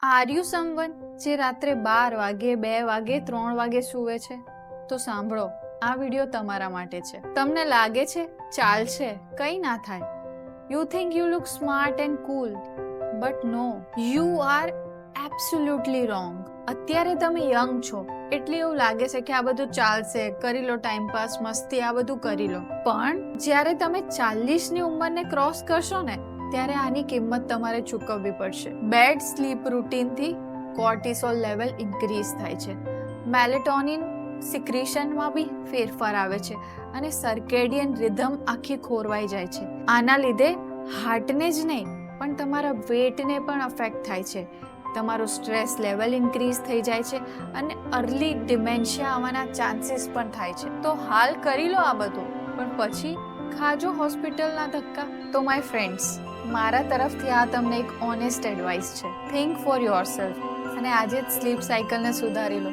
Are you someone જે રાત્રે 12 વાગે 2 વાગે 3 વાગે સૂવે છે? તો સાંભળો, આ વિડિયો તમારા માટે છે. તમને લાગે છે ચાલશે, કંઈ ના થાય. You think you look smart and cool, but no, you are absolutely wrong. અત્યારે તમે યંગ છો એટલે એવું લાગે છે કે આ બધું ચાલશે, કરી લો ટાઈમ પાસ, મસ્તી, આ બધું કરી લો. પણ જ્યારે તમે 40ની ઉંમરને ક્રોસ કરશો ને, ત્યારે આની કિંમત તમારે ચૂકવવી પડશે. બેડ સ્લીપ રૂટીનથી કોર્ટિસોલ લેવલ ઇન્ક્રીઝ થાય છે, મેલેટોનિન સિક્રેશનમાં બી ફેરફાર આવે છે અને સર્કેડિયન રિધમ આખી ખોરવાઈ જાય છે. આના લીધે હાર્ટને જ નહીં પણ તમારા વેટને પણ અફેક્ટ થાય છે. તમારું સ્ટ્રેસ લેવલ ઇન્ક્રીઝ થઈ જાય છે અને અર્લી ડિમેન્શિયા આવવાના ચાન્સીસ પણ થાય છે. તો હાલ કરી લો આ બધું, પણ પછી ખાજો હોસ્પિટલના ધક્કા. તો માય ફ્રેન્ડ્સ, મારા તરફથી આ તમને એક ઓનેસ્ટ એડવાઇસ છે. થિંક ફોર યોરસેલ્ફ અને આજે જ સ્લીપ સાયકલને સુધારી લો.